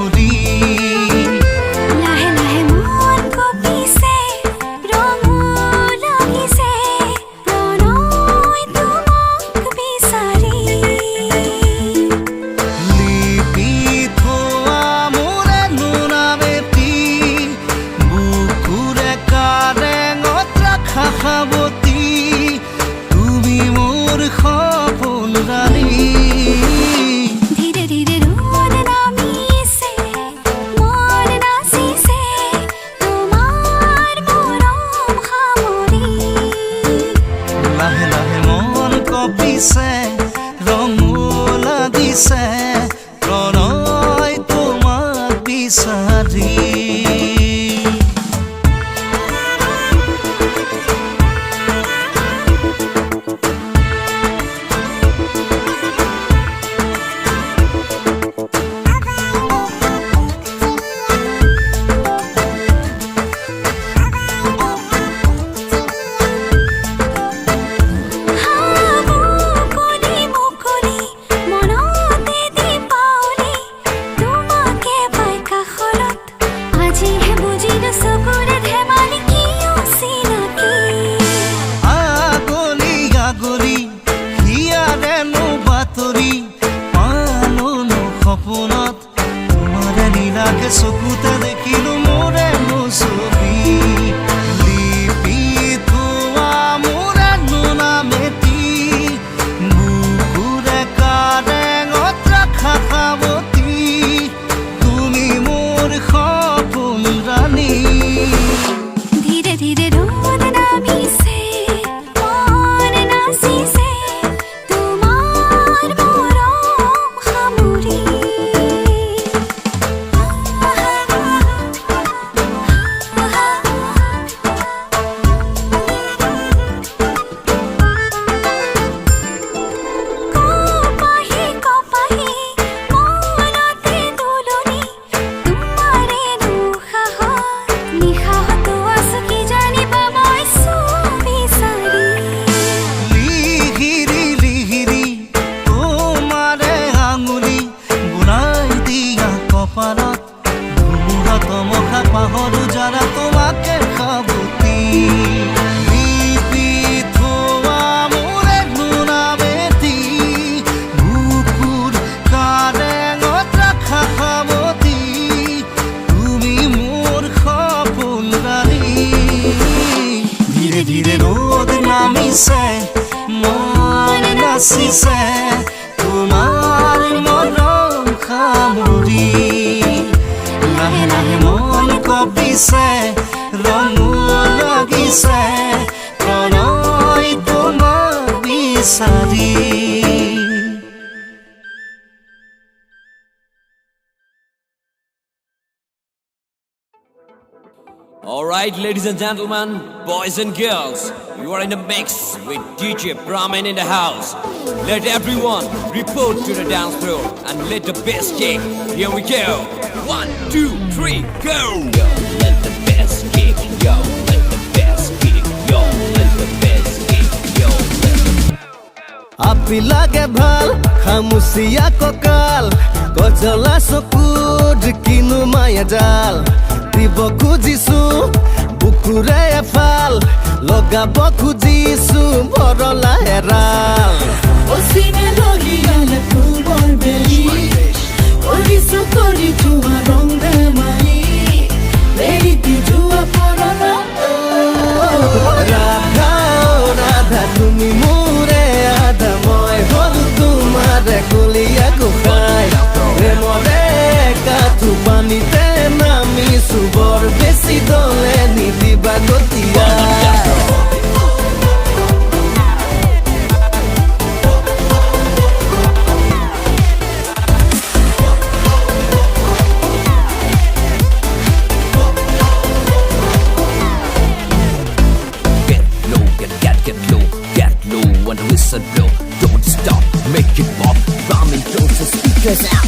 সামৰি লাহে লাহে মন কপিছে ৰঙো লাগিছে প্ৰণয় তোমাক বিচাৰি লিপি থোৱা মোৰে নুনামেতি বুকুৰে কাৰেঙত ৰাখা সাৱতি তুমি মোৰ সপোন ৰাণী ধীৰে ধীৰে ৰ'দ নামিছে মন নাচিছে তোমাৰ মৰম সামৰি লাহে লাহে মন কপিছে ৰঙো লাগিছে প্ৰণয় তোমাক বিচাৰি মুকলি মুকলি মনতে দীপাৱলী তোমাকে পাই কাষৰত আজিহে বুজিলো চকুৰে ধেমালি কি অচিনাকি আগলি আগলি হিয়াৰেনো বাতৰি পালোনো সপোনত তোমাৰে নীলাকে চকুতে দেখিলো মোৰে ছবি লিপি থোৱা মোৰে নুনামেতি বুকুৰে কাৰেঙত ৰাখা সাৱতি তুমি মোৰ সপোন ৰাণী ধীৰে ধীৰে ৰ'দ নামিছে মন নাচিছে তোমাৰ মৰম সামৰি কপাহি কপাহি মনতে দুলনি তোমাৰে দুঃসাহত নিশাহতো আছো কি জানিবা মই বিচাৰি লিহিৰি লিহিৰি তোমাৰে আঙুলি বুৰাই দিয়া কপালত ধুমুহা তমসা পাহৰো জানা তোমাকে সাৱতি লিপি থোৱা মোৰে নুনামেতি বুকুৰ কাৰেঙত ৰাখা সাৱতি তুমি মোৰ সপোন ৰাণী ধীৰে ধীৰে ৰ'দ নামিছে মন নাচিছে তোমাৰ মৰম সামৰি লাহে লাহে মন কপিছে ৰঙো লাগিছে প্ৰণয় তোমাক বিচাৰি All right, ladies and gentlemen, boys and girls, you are in the mix with DJ Brahman in the house. Let everyone report to the dance floor and let the bass kick. Here we go. 1, 2, 3, go. Yo, let the bass kick. Yo, let the bass kick. Yo, let the bass kick. Yo, let the আপি লাগে ভাল খামুচিয়া ককাল গজলা চকুত কিনো মায়া জাল দিব খুজিছো বুকুৰে এফাল লগাব খুজিছো ভৰলা হেৰাল Osine logiale pulbor beli Oriso kori jua ronde mali Lady di jua porala Radha ও ৰাধা তুমি মোৰে আধা মই হল তোমাৰে কলিয়া গোসাই প্ৰেমৰে কাঠু পানীতে নামিছো বৰ বেছি দলে নিদিবা গতিয়া get low, get low, get low when the whistle blow. Don't stop, make it pop. Ramen close the speakers out.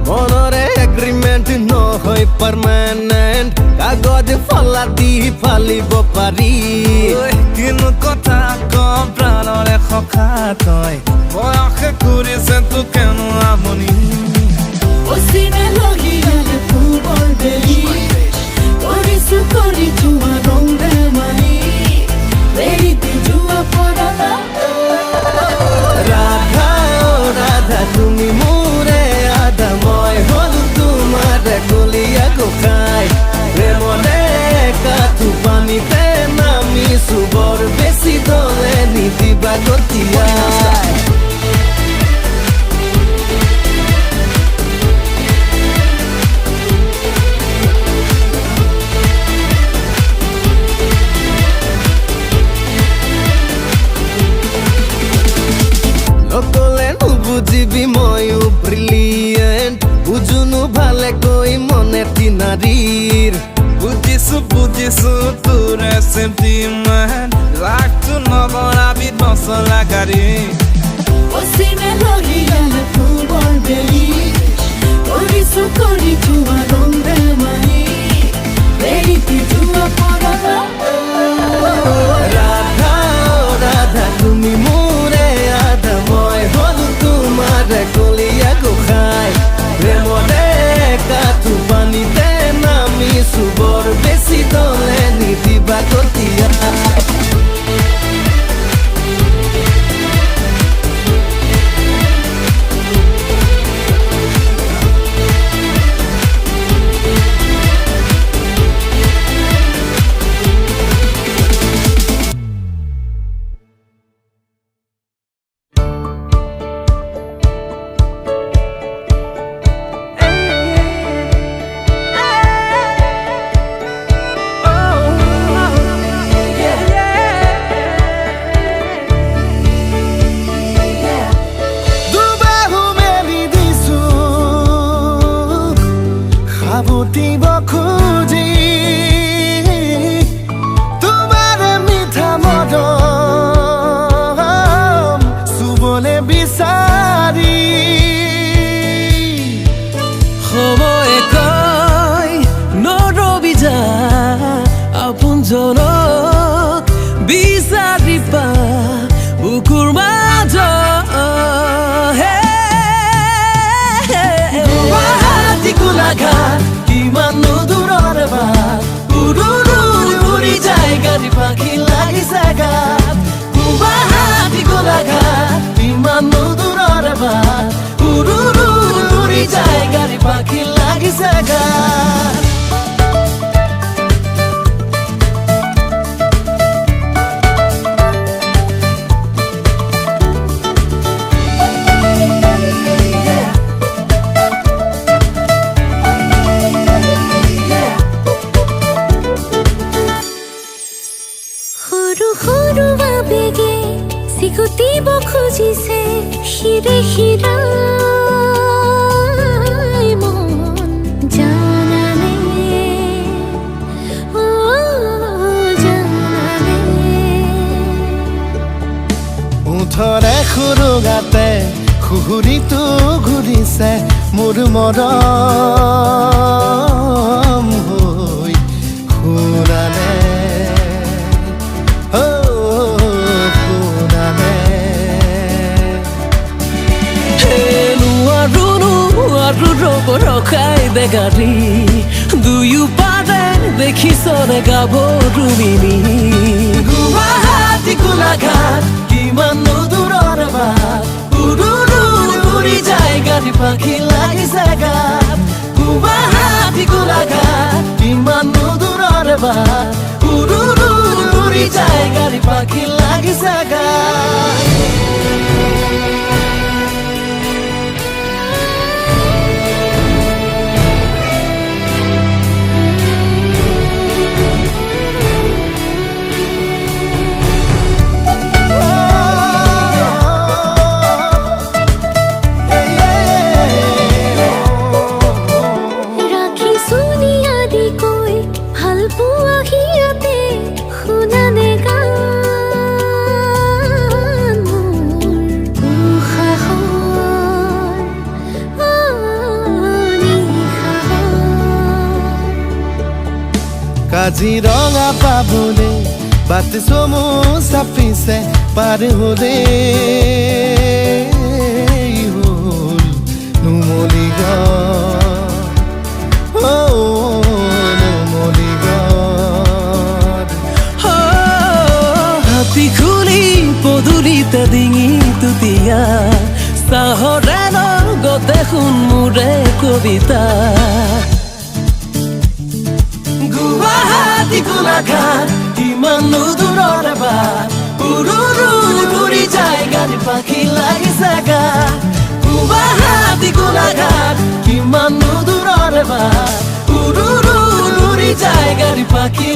মনৰে এগ্ৰিমেণ্ট নহয় পাৰ্মানেণ্ট কাগজ ফলাদি ফালিব পাৰি কিনো কথা কম প্ৰাণৰে সখা তই বয়সে কৰিছে তোকেনো আমনি নাৰীৰ বুজিছো তোৰে চেণ্টিমেণ্ট লাগতো নবনাবি নচলা গাড়ী Osine lohiala pulbor beli Orisu kori tua ronde mani Veriti tua porala Radha Radha তুমি মোৰে আধা মই হলো তোমাৰ কলিয়া গোসাই প্ৰেমৰে কাঠু পানীতে নামিছো বৰ বেছি দলে নিদিবা কতিয়া Guwahati Golaghat kimano durar baat uri jai gari pakhi lagi sagat Guwahati Golaghat kimano durar baat uri jai gari pakhi lagi sagat Sikutibo khujise hire hirai mon janane oh janane উঠৰে খুৰুগাতে খুহুৰিটো ঘূৰিছে মোৰ মৰম হৈ খুৰানে ৰখাই দে গাড়ী দুয়ো পাৰে দেখিছৰে গাব ৰুমিনী Guwahati Golaghat কিমানো দূৰৰ বাট উৰি যায় গাড়ী পাখি লাগি জাগাত Guwahati Golaghat কিমানো দূৰৰ বাট উৰি যায় গাড়ী পাখি লাগি জাগাত কাজিৰঙা পাবলে বাট চমু চাপিছে পাৰ হলে হ'ল নুমলীগড় হাতী খুলি পদূলিতে ডিঙি তুতিয়া চাহৰে লগতে শুন মোৰে কবিতা Guwahati Golaghat kimano durar baat uri jai gari pakhi lagi sagat Guwahati Golaghat kimano durar baat uri jai gari pakhi